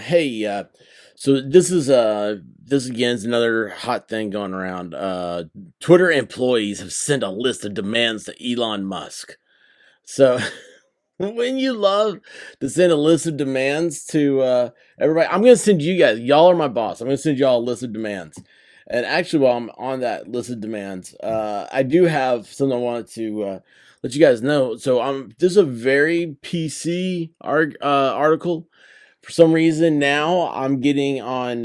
Hey, so this again is another hot thing going around. Twitter employees have sent a list of demands to Elon Musk. So when you love to send a list of demands to everybody, I'm gonna send you guys. Y'all are my boss. I'm gonna send y'all a list of demands. And actually, while I'm on that list of demands, I do have something I wanted to let you guys know. So this is a very PC article. For some reason now I'm getting on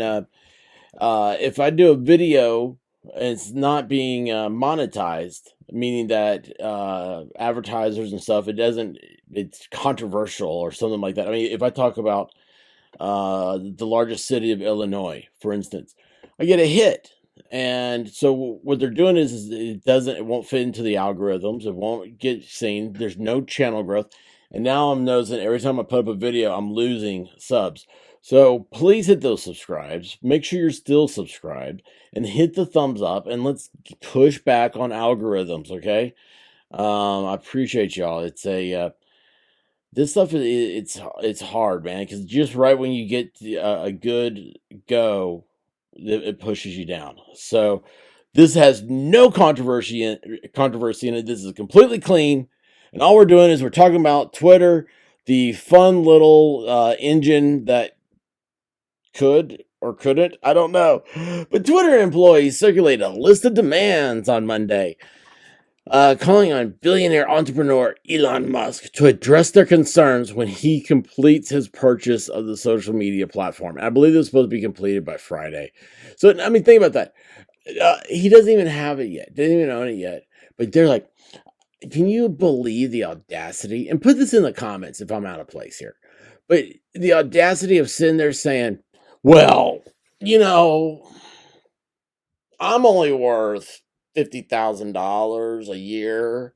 if I do a video and it's not being monetized, meaning that advertisers and stuff, it's controversial or something like that. I mean, if I talk about the largest city of Illinois, for instance, I get a hit. And so what they're doing is it won't fit into the algorithms. It won't get seen. There's no channel growth. And now I'm noticing every time I put up a video, I'm losing subs. So please hit those subscribes. Make sure you're still subscribed and hit the thumbs up and let's push back on algorithms. Okay. I appreciate y'all. It's this stuff it's hard, man, because just right when you get a good go, it pushes you down. So this has no controversy in it. This is completely clean, and all we're doing is we're talking about Twitter, the fun little engine that could or couldn't, I don't know. But Twitter employees circulated a list of demands on Monday, calling on billionaire entrepreneur Elon Musk to address their concerns when he completes his purchase of the social media platform. I believe it's supposed to be completed by Friday. So, I mean, think about that. He doesn't even have it yet, doesn't even own it yet. But they're like, can you believe the audacity? And put this in the comments if I'm out of place here. But the audacity of sitting there saying, well, you know, I'm only worth $50,000 a year,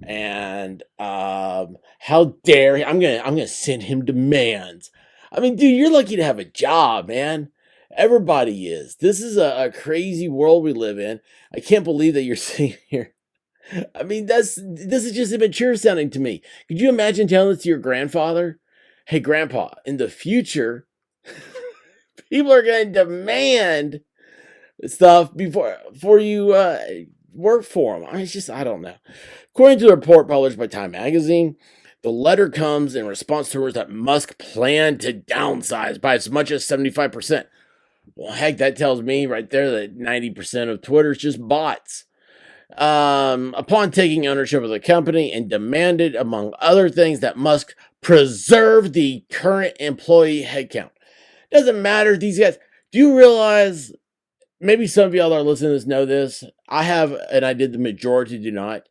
and how dare he? I'm gonna send him demands. I mean, dude, you're lucky to have a job, man. Everybody is. This is a crazy world we live in. I can't believe that you're sitting here. I mean, this is just immature sounding to me. Could you imagine telling this to your grandfather? Hey, grandpa, in the future, people are going to demand stuff before you work for them. I mean, it's just, I don't know. According to a report published by Time Magazine, the letter comes in response to rumors that Musk planned to downsize by as much as 75%. Well, heck, that tells me right there that 90% of Twitter is just bots. Upon taking ownership of the company, and demanded, among other things, that Musk preserve the current employee headcount. Doesn't matter, these guys. Do you realize? Maybe some of y'all that are listening to this know this. I have, and I did, the majority do not.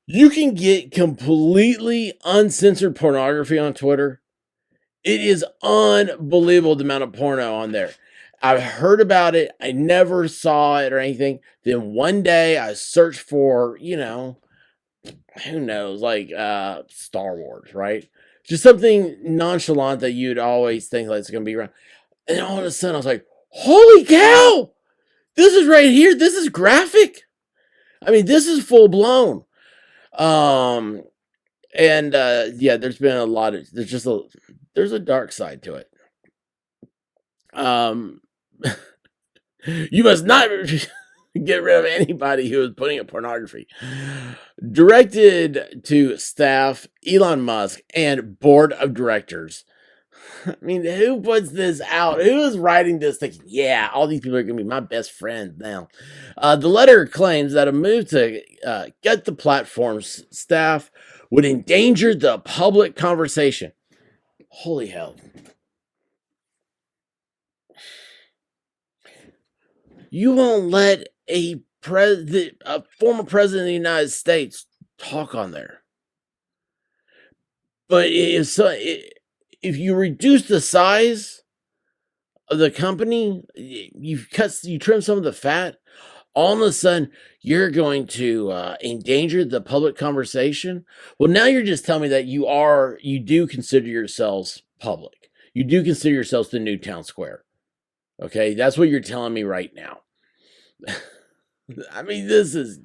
You can get completely uncensored pornography on Twitter. It is unbelievable the amount of porno on there. I've heard about it. I never saw it or anything. Then one day I searched for, who knows, like Star Wars, right? Just something nonchalant that you'd always think like it's going to be around. And all of a sudden I was like, holy cow! This is right here. This is graphic. I mean, this is full blown. And yeah, there's been a lot of there's a dark side to it. You must not get rid of anybody who is putting up pornography. Directed to staff, Elon Musk, and board of directors. I mean, who puts this out? Who is writing this thinking, yeah, all these people are going to be my best friends now? The letter claims that a move to get the platform's staff would endanger the public conversation. Holy hell. You won't let a former president of the United States talk on there. But if you reduce the size of the company, you trim some of the fat, all of a sudden you're going to endanger the public conversation. Well, now you're just telling me that you do consider yourselves public. You do consider yourselves the new town square. Okay, that's what you're telling me right now. I mean, this is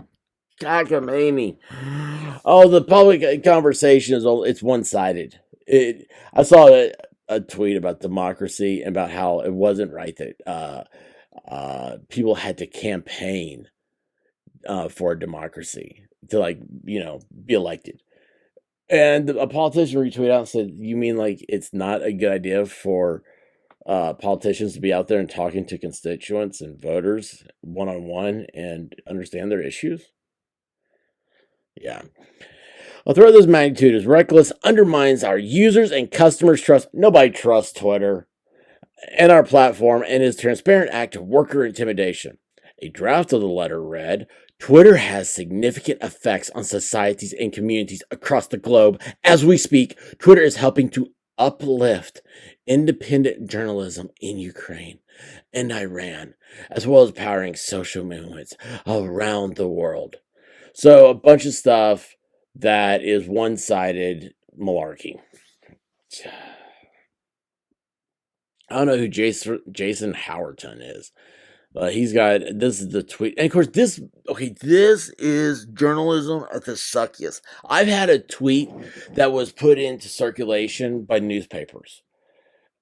cockamamie. Oh, the public conversation it's one-sided. I saw a tweet about democracy and about how it wasn't right that people had to campaign for a democracy to be elected. And a politician retweeted out and said, "You mean like it's not a good idea for politicians to be out there and talking to constituents and voters one on one and understand their issues?" Yeah. A threat of this magnitude is reckless, undermines our users and customers' trust. Nobody trusts Twitter and our platform, and is a transparent act of worker intimidation. A draft of the letter read, Twitter has significant effects on societies and communities across the globe. As we speak, Twitter is helping to uplift independent journalism in Ukraine and Iran, as well as powering social movements around the world. So, a bunch of stuff that is one sided malarkey. I don't know who Jason Howerton is. He's got this is the tweet, and of course this is journalism at the suckiest. I've had a tweet that was put into circulation by newspapers,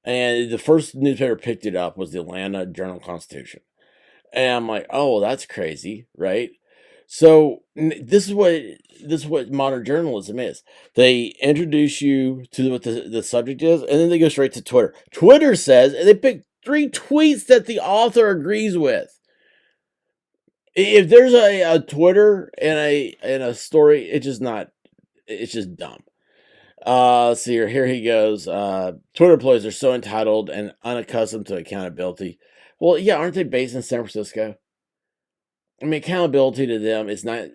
and the first newspaper picked it up was the Atlanta Journal-Constitution, and I'm like, oh, that's crazy, right? So this is what modern journalism is. They introduce you to what the subject is, and then they go straight to Twitter. Twitter says, and they pick 3 tweets that the author agrees with. If there's a Twitter and a story, it's just dumb. Let's see here. Here he goes. Twitter employees are so entitled and unaccustomed to accountability. Well, yeah, aren't they based in San Francisco? I mean, accountability to them is not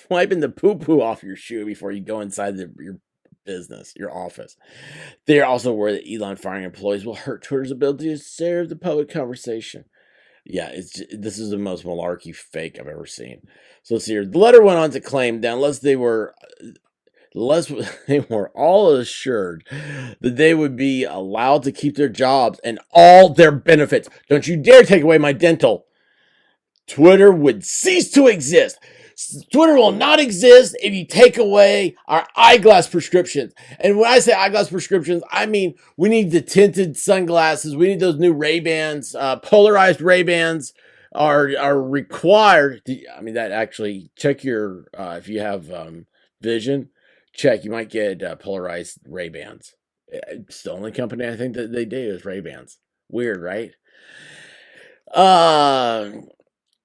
wiping the poo-poo off your shoe before you go inside your business, your office. They're also worried that Elon firing employees will hurt Twitter's ability to serve the public conversation. Yeah, this is the most malarkey fake I've ever seen. So let's see here. The letter went on to claim that unless they were all assured that they would be allowed to keep their jobs and all their benefits. Don't you dare take away my dental. Twitter would cease to exist. Twitter will not exist if you take away our eyeglass prescriptions. And when I say eyeglass prescriptions, I mean we need the tinted sunglasses. We need those new Ray-Bans. Polarized Ray-Bans are required. I mean, that actually, check your, if you have vision, check. You might get polarized Ray-Bans. It's the only company I think that they do is Ray-Bans. Weird, right?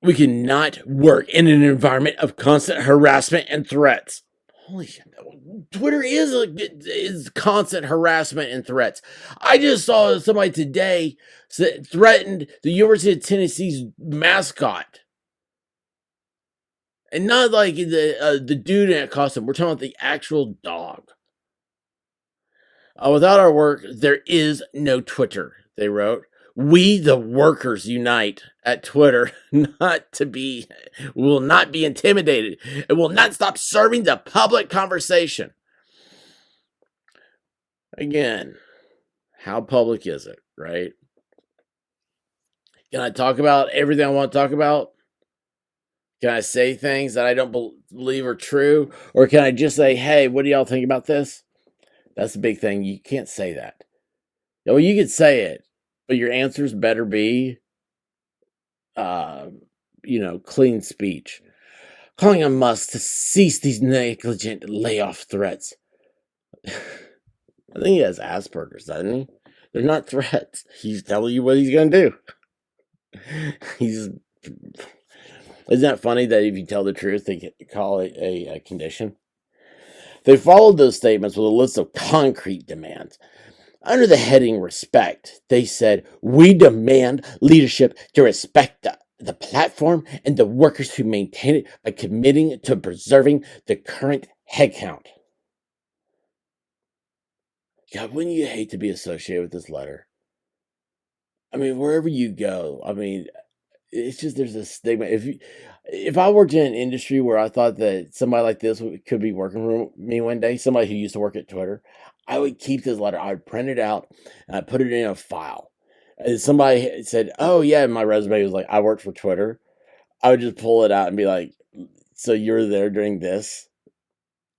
We cannot work in an environment of constant harassment and threats. Holy shit. Twitter is constant harassment and threats. I just saw somebody today threatened the University of Tennessee's mascot. And not like the dude in a costume. We're talking about the actual dog. Without our work, there is no Twitter, they wrote. We, the workers, unite at Twitter will not be intimidated. It will not stop serving the public conversation. Again, how public is it, right? Can I talk about everything I want to talk about? Can I say things that I don't believe are true? Or can I just say, hey, what do y'all think about this? That's the big thing. You can't say that. Well, you could say it, but your answers better be, clean speech. Calling on Musk to cease these negligent layoff threats. I think he has Asperger's, doesn't he? They're not threats. He's telling you what he's going to do. Isn't that funny that if you tell the truth, they call it a condition? They followed those statements with a list of concrete demands. Under the heading respect, they said, we demand leadership to respect the platform and the workers who maintain it by committing to preserving the current headcount. God, wouldn't you hate to be associated with this letter? I mean, wherever you go, I mean, it's just there's a stigma. If I worked in an industry where I thought that somebody like this could be working for me one day, somebody who used to work at Twitter, I would keep this letter. I would print it out and I'd put it in a file. And somebody said, oh yeah, my resume was like, I worked for Twitter. I would just pull it out and be like, so you were there during this?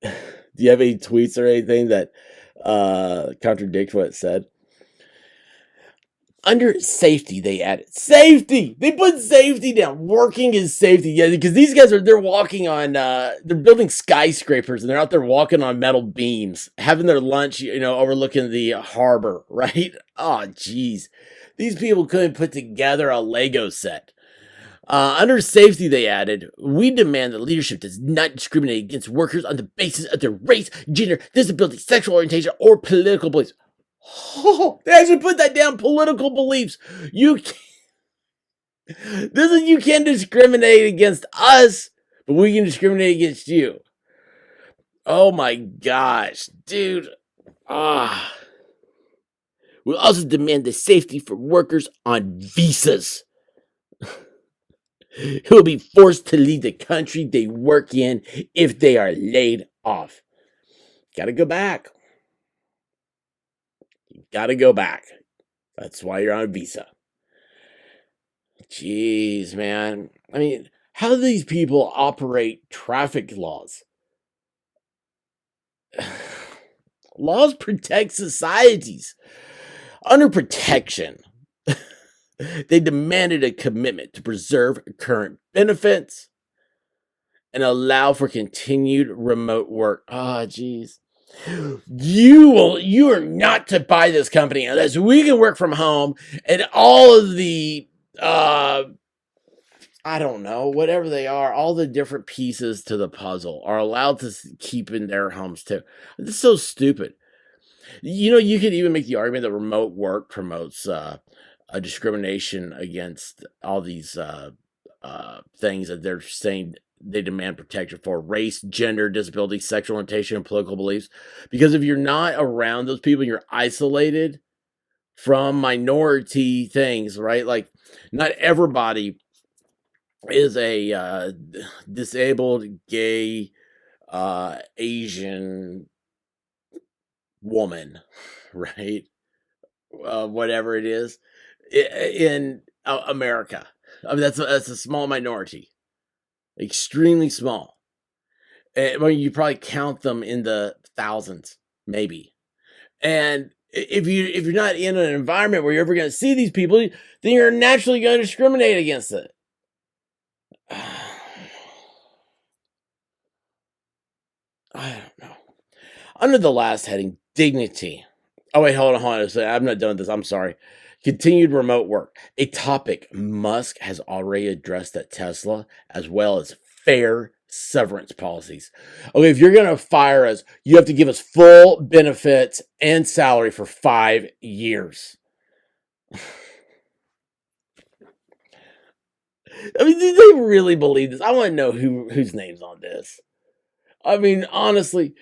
Do you have any tweets or anything that contradict what it said. Under safety, they added safety. They put safety down. Working is safety. Yeah, because these guys they're walking on they're building skyscrapers and they're out there walking on metal beams, having their lunch, overlooking the harbor, right? Oh, geez. These people couldn't put together a Lego set. Under safety, they added, we demand that leadership does not discriminate against workers on the basis of their race, gender, disability, sexual orientation, or political beliefs. Oh, they actually put that down. Political beliefs. You can't discriminate against us, but we can discriminate against you. Oh my gosh, dude. We also demand the safety for workers on visas who will be forced to leave the country they work in if they are laid off. Gotta go back. You gotta go back. That's why you're on a visa. Jeez, man. I mean, how do these people operate traffic laws? Laws protect societies. Under protection, they demanded a commitment to preserve current benefits and allow for continued remote work. Oh, jeez. You are not to buy this company unless we can work from home and all of the I don't know, whatever they are, all the different pieces to the puzzle are allowed to keep in their homes too. This is so stupid. You could even make the argument that remote work promotes a discrimination against all these things that they're saying they demand protection for: race, gender, disability, sexual orientation, and political beliefs. Because if you're not around those people, you're isolated from minority things, right? Like, not everybody is a disabled, gay, Asian woman, right? Whatever it is in America. I mean, that's a small minority, extremely small. I mean, you probably count them in the thousands, maybe. And if you're not in an environment where you're ever going to see these people, then you're naturally going to discriminate against it. I don't know. Under the last heading, dignity. Oh, wait, hold on. I'm not done with this. I'm sorry. Continued remote work, a topic Musk has already addressed at Tesla, as well as fair severance policies. Okay, if you're going to fire us, you have to give us full benefits and salary for 5 years. I mean, do they really believe this? I want to know whose name's on this. I mean, honestly,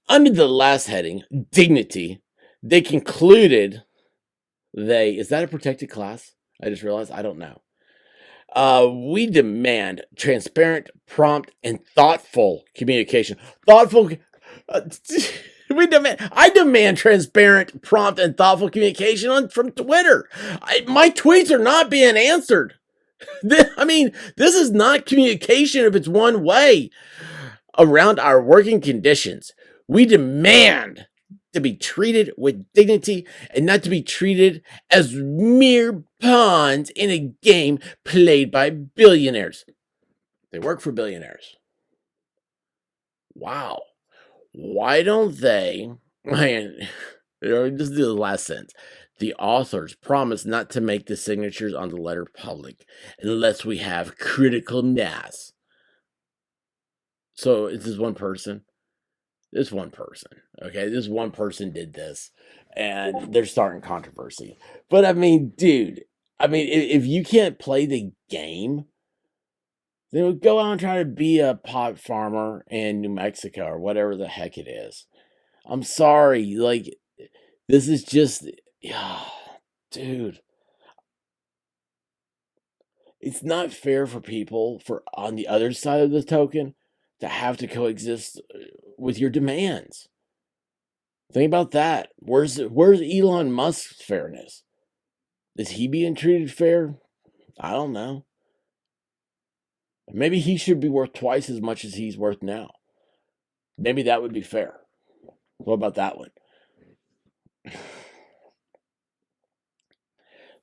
under the last heading, dignity, they concluded is that a protected class? I just realized I don't know. We demand transparent, prompt, and thoughtful communication. I demand transparent, prompt, and thoughtful communication from Twitter. My tweets are not being answered. I mean, this is not communication if it's one way. Around our working conditions, we demand to be treated with dignity and not to be treated as mere pawns in a game played by billionaires. They work for billionaires. Wow. Why don't they? Man, just do the last sentence. The authors promise not to make the signatures on the letter public unless we have critical mass. So it's this one person. This one person, okay? This one person did this, and they're starting controversy. But I mean, dude, if you can't play the game, then go out and try to be a pot farmer in New Mexico or whatever the heck it is. I'm sorry, like, this is just, dude. It's not fair for people on the other side of the token to have to coexist with your demands. Think about that. Where's Elon Musk's fairness? Is he being treated fair? I don't know. Maybe he should be worth twice as much as he's worth now. Maybe that would be fair. What about that one?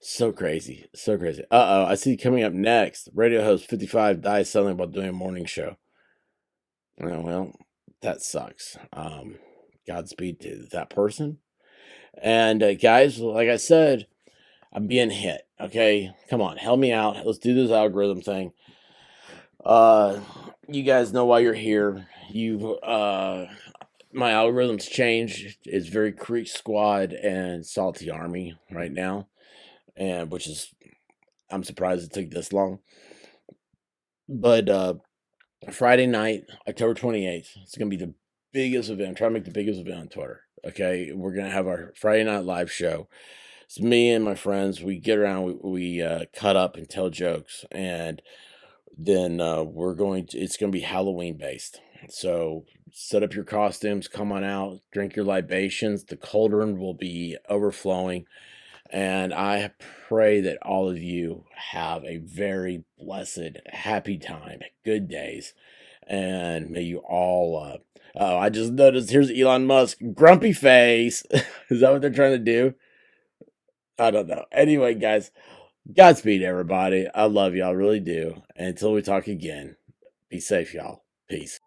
So crazy. So crazy. Uh-oh, I see coming up next. Radio host 55 dies suddenly while doing a morning show. Well, that sucks. Godspeed to that person. And guys, like I said, I'm being hit. Okay, come on, help me out. Let's do this algorithm thing. Uh, you guys know why you're here. My algorithms change. It's very Creek Squad and Salty Army right now, and which is I'm surprised it took this long. But Friday night, October 28th, it's gonna be the biggest event. Try to make the biggest event on Twitter. Okay, we're gonna have our Friday night live show. It's me and my friends. We get around, we cut up and tell jokes, and then it's going to be Halloween based. So set up your costumes, come on out, drink your libations. The cauldron will be overflowing. And I pray that all of you have a very blessed, happy time, good days. And may you all, oh, I just noticed here's Elon Musk, grumpy face. Is that what they're trying to do? I don't know. Anyway, guys, Godspeed, everybody. I love y'all, really do. And until we talk again, be safe, y'all. Peace.